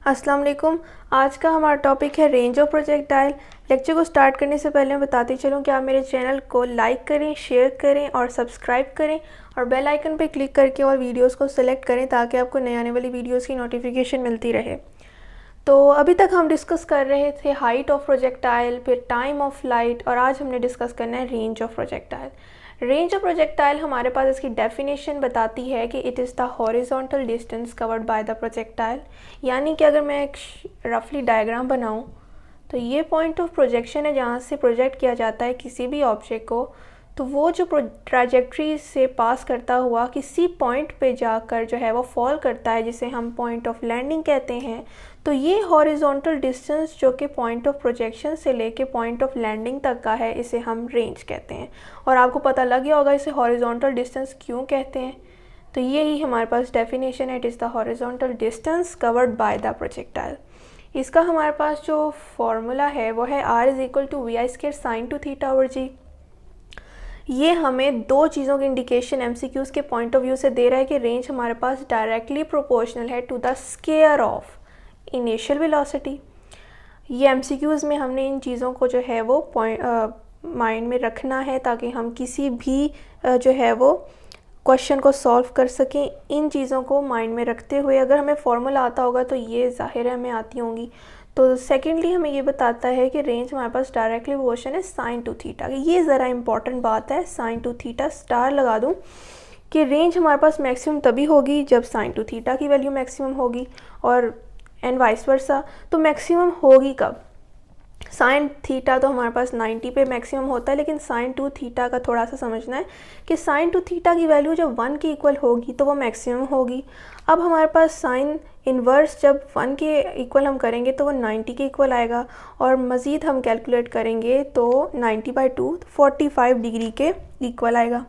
अस्सलाम वालेकुम। आज का हमारा टॉपिक है रेंज ऑफ प्रोजेक्टाइल। लेक्चर को स्टार्ट करने से पहले मैं बताती चलूँ कि आप मेरे चैनल को लाइक करें, शेयर करें और सब्सक्राइब करें और बेल आइकन पर क्लिक करके और वीडियोस को सिलेक्ट करें ताकि आपको नए आने वाली वीडियोस की नोटिफिकेशन मिलती रहे। तो अभी तक हम डिस्कस कर रहे थे हाइट ऑफ प्रोजेक्टाइल, फिर टाइम ऑफ लाइट, और आज हमने डिस्कस करना है range of projectile. Range of projectile हमारे पास इसकी डेफिनेशन बताती है कि it is the horizontal distance covered by the projectile. यानी कि अगर मैं एक रफली डायग्राम बनाऊं तो ये पॉइंट ऑफ प्रोजेक्शन है जहाँ से प्रोजेक्ट किया जाता है किसी भी ऑब्जेक्ट को। तो वो जो ट्रैजेक्टरी से पास करता हुआ किसी पॉइंट पे जाकर जो है वो फॉल करता है, जिसे हम पॉइंट ऑफ लैंडिंग कहते हैं। तो ये हॉरिजॉन्टल डिस्टेंस जो कि पॉइंट ऑफ प्रोजेक्शन से लेके पॉइंट ऑफ लैंडिंग तक का है, इसे हम रेंज कहते हैं। और आपको पता लग गया होगा इसे हॉरिजॉन्टल डिस्टेंस क्यों कहते हैं। तो यही हमारे पास डेफिनेशन है, it is the horizontal distance covered by the projectile. इसका हमारे पास जो फॉर्मूला है वो है R=VI² sin 2θ/g। ये हमें दो चीज़ों की इंडिकेशन एमसीक्यूज़ के पॉइंट ऑफ व्यू से दे रहा है कि रेंज हमारे पास डायरेक्टली प्रोपोर्शनल है to the square of initial velocity. ये एमसीक्यूज़ में हमने इन चीज़ों को जो है वो माइंड में रखना है ताकि हम किसी भी जो है वो क्वेश्चन को सॉल्व कर सकें। इन चीज़ों को माइंड में रखते हुए अगर हमें फॉर्मूला आता होगा तो ये ज़ाहिर है हमें आती होंगी। तो सेकेंडली हमें ये बताता है कि रेंज हमारे पास डायरेक्टली प्रोपोर्शनल है sin 2θ। ये ज़रा इंपॉर्टेंट बात है, sin 2θ स्टार लगा दूँ कि रेंज हमारे पास मैक्सिमम तभी होगी जब sin 2θ की वैल्यू मैक्सिमम होगी और एंड वाइस वर्सा। तो मैक्सिमम होगी कब? sin थीटा तो हमारे पास 90 पे मैक्सिमम होता है, लेकिन sin 2θ का थोड़ा सा समझना है कि sin 2θ की वैल्यू जब 1 के इक्वल होगी तो वो मैक्सिमम होगी। अब हमारे पास sin इन्वर्स जब 1 के इक्वल हम करेंगे तो वो 90 के इक्वल आएगा, और मज़ीद हम कैलकुलेट करेंगे तो 90/2 45 डिग्री के इक्वल आएगा।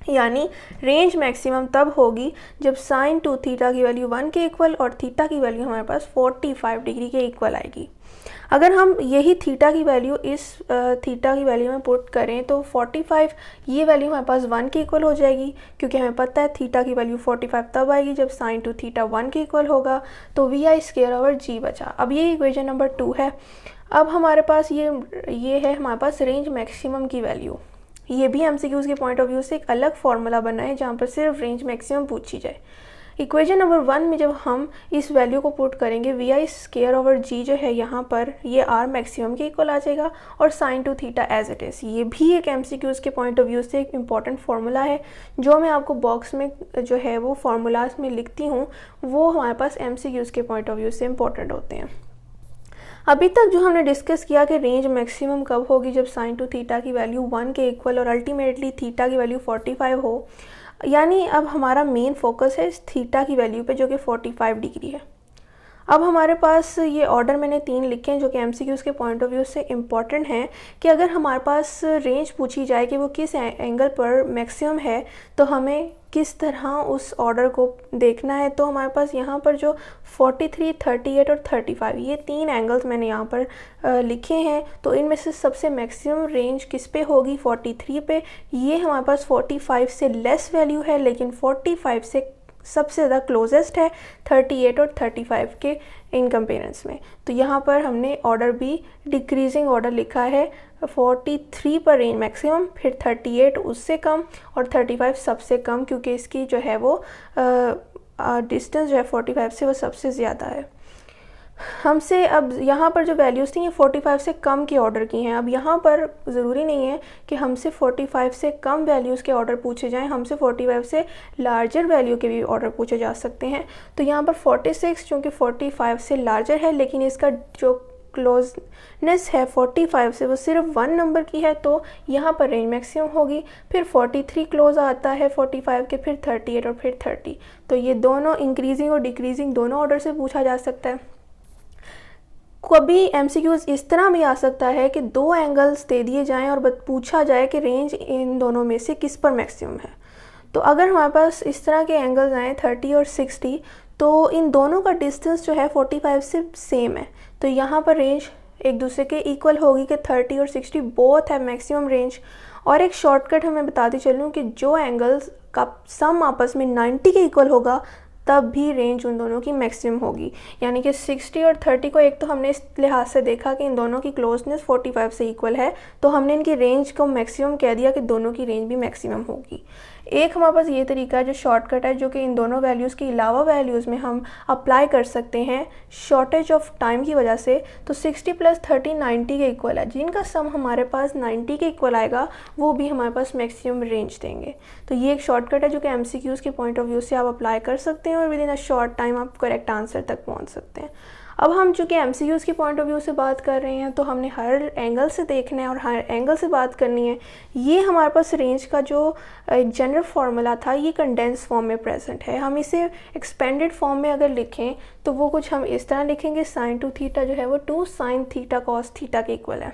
यानी रेंज मैक्सिमम तब होगी जब sin 2θ की वैल्यू 1 के इक्वल और थीटा की वैल्यू हमारे पास 45 डिग्री के इक्वल आएगी। अगर हम यही थीटा की वैल्यू इस थीटा की वैल्यू में पुट करें तो 45 ये वैल्यू हमारे पास 1 के इक्वल हो जाएगी, क्योंकि हमें पता है थीटा की वैल्यू 45 तब आएगी जब sin 2θ 1 के इक्वल होगा। तो VI²/g बचा। अब ये इक्वेशन नंबर 2 है। अब हमारे पास ये है हमारे पास रेंज मैक्सिमम की वैल्यू। ये भी एमसीक्यूज़ के पॉइंट ऑफ व्यू से एक अलग फार्मूला बना है जहाँ पर सिर्फ रेंज मैक्सिमम पूछी जाए। इक्वेशन नंबर 1 में जब हम इस वैल्यू को पुट करेंगे VI²/g जो है यहाँ पर ये R मैक्सिमम के इक्वल आ जाएगा और sin 2θ एज इट इज़। ये भी एक एमसीक्यूज़ के पॉइंट ऑफ व्यू से एक इम्पॉर्टेंट फार्मूला है जो मैं आपको बॉक्स में जो है वो फार्मूलाज में लिखती हूँ, वो हमारे पास एमसीक्यूज़ के पॉइंट ऑफ व्यू से इम्पॉर्टेंट होते हैं। अभी तक जो हमने डिस्कस किया कि रेंज मैक्सिमम कब होगी जब sin 2θ की वैल्यू 1 के इक्वल और अल्टीमेटली थीटा की वैल्यू 45 हो। यानी अब हमारा मेन फोकस है इस थीटा की वैल्यू पे जो कि 45 डिग्री है। अब हमारे पास ये ऑर्डर मैंने 3 लिखे हैं जो कि एमसीक्यूज़ के पॉइंट ऑफ व्यू से इम्पॉर्टेंट हैं कि अगर हमारे पास रेंज पूछी जाए कि वो किस एंगल पर मैक्सिमम है तो हमें किस तरह उस ऑर्डर को देखना है। तो हमारे पास यहाँ पर जो 43, 38 और 35 ये 3 एंगल्स मैंने यहाँ पर लिखे हैं। तो इनमें से सबसे मैक्सिमम रेंज किस पे होगी? 43 पे। ये हमारे पास 45 से लेस वैल्यू है, लेकिन 45 से सबसे ज़्यादा क्लोजेस्ट है 38 और 35 के इन कंपेरेंस में। तो यहाँ पर हमने ऑर्डर भी डिक्रीजिंग ऑर्डर लिखा है। 43 पर रेंज मैक्सिमम, फिर 38 उससे कम और 35 सबसे कम, क्योंकि इसकी जो है वो डिस्टेंस जो है 45 से वो सबसे ज़्यादा है। हमसे अब यहाँ पर जो वैल्यूज़ थी ये 45 से कम के ऑर्डर की हैं। अब यहाँ पर ज़रूरी नहीं है कि हमसे 45 से कम वैल्यूज़ के ऑर्डर पूछे जाएं, हमसे 45 से लार्जर वैल्यू के भी ऑर्डर पूछे जा सकते हैं। तो यहाँ पर 46 चूँकि 45 से लार्जर है, लेकिन इसका जो क्लोजनेस है 45 से वो सिर्फ 1 नंबर की है, तो यहाँ पर रेंज मैक्सिमम होगी। फिर 43 क्लोज आता है 45 के, फिर 38 और फिर 30। तो ये दोनों इंक्रीजिंग और डिक्रीजिंग दोनों ऑर्डर से पूछा जा सकता है। कभी एमसीक्यूज़ इस तरह भी आ सकता है कि 2 एंगल्स दे दिए जाएं और पूछा जाए कि रेंज इन दोनों में से किस पर मैक्सिमम है। तो अगर हमारे पास इस तरह के एंगल्स आएँ 30 और 60, तो इन दोनों का डिस्टेंस जो है 45 से सेम है। तो यहाँ पर रेंज एक दूसरे के इक्वल होगी कि 30 और 60 बोथ है मैक्सिमम रेंज। और एक शॉर्टकट हमें बताती चलूँ कि जो एंगल्स का सम आपस में 90 के इक्वल होगा तब भी रेंज उन दोनों की मैक्सिमम होगी। यानी कि 60 और 30 को एक तो हमने इस लिहाज से देखा कि इन दोनों की क्लोजनेस 45 से इक्वल है, तो हमने इनकी रेंज को मैक्सिमम कह दिया कि दोनों की रेंज भी मैक्सिमम होगी। एक हमारे पास ये तरीका है जो शॉर्टकट है, जो कि इन दोनों वैल्यूज़ के अलावा वैल्यूज़ में हम अप्लाई कर सकते हैं शॉर्टेज ऑफ टाइम की वजह से। तो 60 + 30 90 के इक्वल है, जिनका सम हमारे पास 90 के इक्वल आएगा वो भी हमारे पास मैक्सिमम रेंज देंगे। तो ये एक शॉर्टकट है जो कि MCQs के पॉइंट ऑफ व्यू से आप अप्लाई कर सकते हैं और with in a short time आप करेक्ट आंसर तक पहुँच सकते हैं। अब हम चूँकि MCQs के पॉइंट ऑफ व्यू से बात कर रहे हैं तो हमने हर एंगल से देखना है और हर एंगल से बात करनी है। ये हमारे पास रेंज का जो जनरल फार्मूला था ये कंडेंस फॉर्म में प्रेजेंट है। हम इसे एक्सपेंडेड फॉर्म में अगर लिखें तो वो कुछ हम इस तरह लिखेंगे, sin 2 थीटा जो है वो 2 sin थीटा cos थीटा के इक्वल है।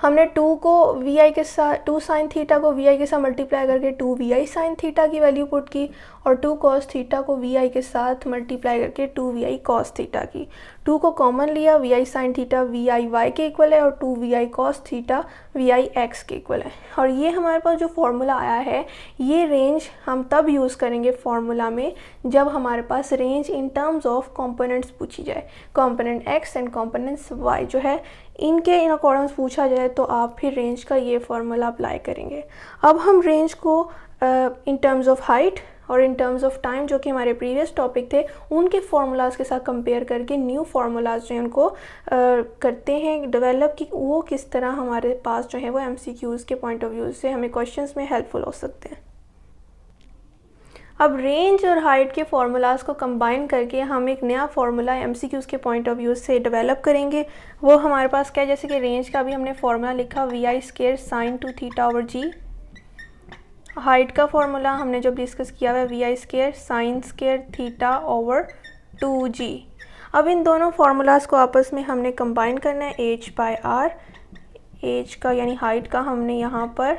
हमने 2 को vi के साथ 2 sin थीटा को vi के साथ मल्टीप्लाई करके 2 vi sin थीटा की वैल्यू पुट की और 2 cos थीटा को vi के साथ मल्टीप्लाई करके 2 vi cos थीटा की। 2 को कॉमन लिया, vi sin theta vi y के इक्वल है और 2 vi cos theta vi x के इक्वल है। और ये हमारे पास जो फार्मूला आया है ये रेंज हम तब यूज़ करेंगे फार्मूला में जब हमारे पास range in terms of components पूछी जाए। Component x and components y जो है इनके इन अकॉर्डेंस पूछा जाए तो आप फिर रेंज का ये फार्मूला अप्लाई करेंगे। अब हम रेंज को इन टर्म्स ऑफ हाइट और इन टर्म्स ऑफ टाइम जो कि हमारे प्रीवियस टॉपिक थे उनके फार्मूलाज के साथ कंपेयर करके न्यू फार्मूलाज जो हैं उनको करते हैं डेवलप कि वो किस तरह हमारे पास जो है वो MCQs के पॉइंट ऑफ व्यू से हमें क्वेश्चंस में हेल्पफुल हो सकते हैं। अब रेंज और हाइट के फार्मूलाज को कंबाइन करके हम एक नया फार्मूला MCQs के पॉइंट ऑफ व्यू से डेवलप करेंगे। वो हमारे पास क्या है, जैसे कि रेंज का भी हमने फार्मूला लिखा vi² sin 2 theta over g। Height का फार्मूला हमने जब डिस्कस किया हुआ है vi² sin² theta over 2g। अब इन दोनों फार्मूलाज को आपस में हमने कंबाइन करना है h/r। h का यानी हाइट का हमने यहाँ पर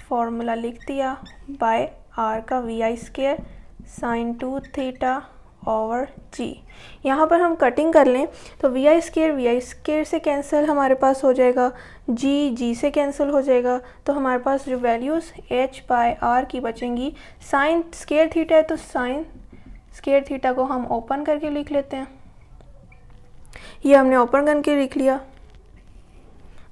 फार्मूला लिख दिया बाय r का vi² sin 2 theta over g। यहाँ पर हम कटिंग कर लें तो vi² से कैंसिल हमारे पास हो जाएगा, g से कैंसिल हो जाएगा, तो हमारे पास जो वैल्यूज़ h/r की बचेंगी। sin² थीटा है तो sin² थीटा को हम ओपन करके लिख लेते हैं। ये हमने ओपन करके लिख लिया।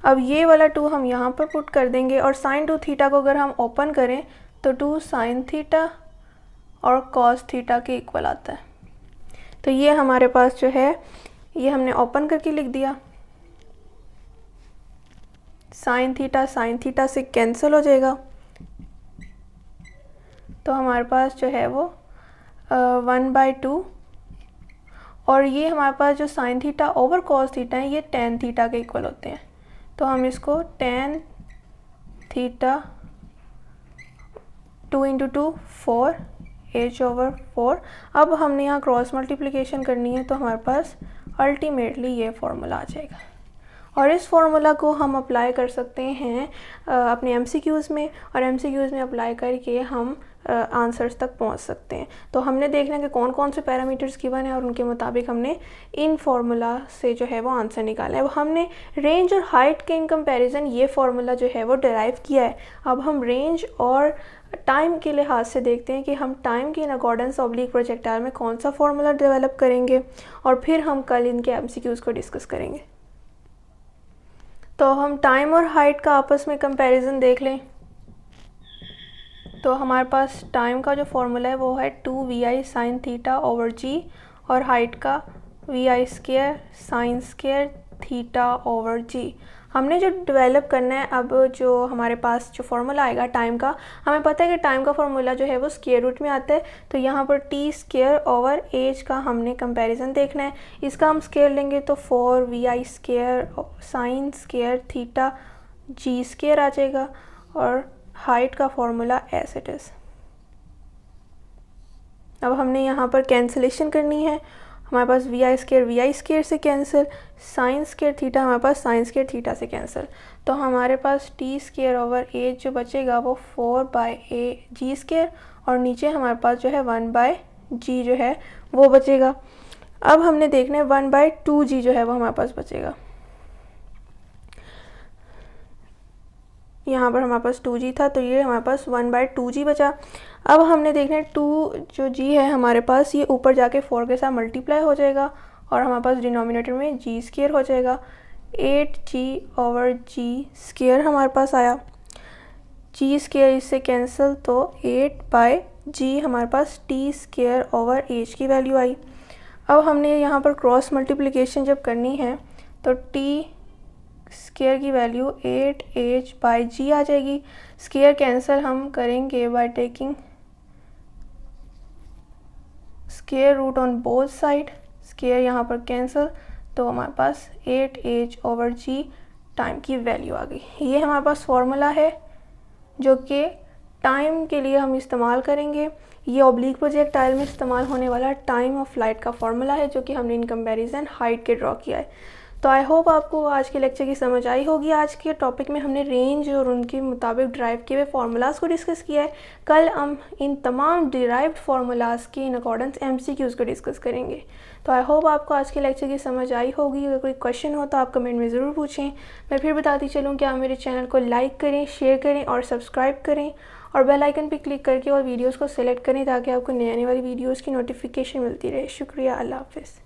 अब ये वाला 2 हम यहाँ पर पुट कर देंगे और sin 2 थीटा को अगर हम ओपन करें तो 2 sin थीटा और cos थीटा के इक्वल आता है। तो ये हमारे पास जो है ये हमने ओपन करके लिख दिया। sin थीटा से कैंसिल हो जाएगा, तो हमारे पास जो है वो 1/2 और ये हमारे पास जो sin theta over cos theta है ये tan थीटा के इक्वल होते हैं। तो हम इसको tan थीटा 2 × 2 4 h/4। अब हमने यहाँ क्रॉस मल्टीप्लिकेशन करनी है तो हमारे पास अल्टीमेटली ये फार्मूला आ जाएगा और इस फार्मूला को हम अप्लाई कर सकते हैं अपने MCQs में और MCQs में अप्लाई करके हम आंसर्स तक पहुंच सकते हैं। तो हमने देखना है कि कौन कौन से पैरामीटर्स गिवन है और उनके मुताबिक हमने इन फार्मूला से जो है वो आंसर निकाला है। अब हमने रेंज और हाइट के इन कंपैरिजन ये फार्मूला जो है वो डिराइव किया है। अब हम रेंज और टाइम के लिहाज से देखते हैं कि हम टाइम के इन अकॉर्डेंस ऑब्लिक प्रोजेक्टाइल में कौन सा फार्मूला डेवलप करेंगे और फिर हम कल इनके MCQs को डिस्कस करेंगे। तो हम टाइम और हाइट का आपस में कंपैरिजन देख लें तो हमारे पास टाइम का जो फार्मूला है वो है 2vi sin theta over g और हाइट का vi² sin² theta over g। हमने जो डेवलप करना है, अब जो हमारे पास जो फार्मूला आएगा टाइम का, हमें पता है कि टाइम का फार्मूला जो है वो स्क्वायर रूट में आता है। तो यहाँ पर t² ओवर एज का हमने कंपैरिजन देखना है। इसका हम लेंगे तो 4vi² sin² थीटा g² आ जाएगा और हाइट का फार्मूला एज इट इज़। अब हमने यहाँ पर कैंसिलेशन करनी है। हमारे पास vi² से कैंसिल, sin² थीटा हमारे पास sin² थीटा से कैंसिल, तो हमारे पास t² ओवर एज जो बचेगा वो 4/g² और नीचे हमारे पास जो है 1/g जो है वो बचेगा। अब हमने देखना है 1/2g जो है वो हमारे पास बचेगा। यहाँ पर हमारे पास 2g था तो ये हमारे पास 1/2g बचा। अब हमने देखना है 2 जो जी है हमारे पास, ये ऊपर जाके 4 के साथ मल्टीप्लाई हो जाएगा और हमारे पास डिनोमिनेटर में जी स्क्वायर हो जाएगा। 8g/g² हमारे पास आया। जी स्क्वायर इससे कैंसिल, तो 8/g हमारे पास t²/h की वैल्यू आई। अब हमने यहाँ पर क्रॉस मल्टीप्लिकेशन जब करनी है तो t² की वैल्यू 8h/g आ जाएगी। स्क्वायर कैंसिल हम करेंगे by taking square root on both side. Square यहाँ पर कैंसिल, तो हमारे पास 8h/g टाइम की वैल्यू आ गई। ये हमारे पास फॉर्मूला है जो कि टाइम के लिए हम इस्तेमाल करेंगे। ये ऑब्लिक प्रोजेक्टाइल में इस्तेमाल होने वाला टाइम ऑफ फ्लाइट का फॉर्मूला है जो कि हमने इन कंपैरिजन हाइट के ड्रॉ किया है। तो आई होप आपको आज के लेक्चर की समझ आई होगी। आज के टॉपिक में हमने रेंज और उनके मुताबिक ड्राइव किए हुए फार्मूलाज़ को डिस्कस किया है। कल हम इन तमाम डिराइव्ड फार्मूलाज़ के इन अकॉर्डेंस MCQs को डिस्कस करेंगे। तो आई होप आपको आज के लेक्चर की समझ आई होगी। अगर कोई क्वेश्चन हो तो आप कमेंट में ज़रूर पूछें। मैं फिर बताती चलूँ कि आप मेरे चैनल को लाइक करें, शेयर करें और सब्सक्राइब करें और बेल आइकन पर क्लिक करके और वीडियोज़ को सिलेक्ट करें ताकि आपको नई आने वाली वीडियोज़ की नोटिफिकेशन मिलती रहे। शुक्रिया, अल्लाह हाफ़िज़।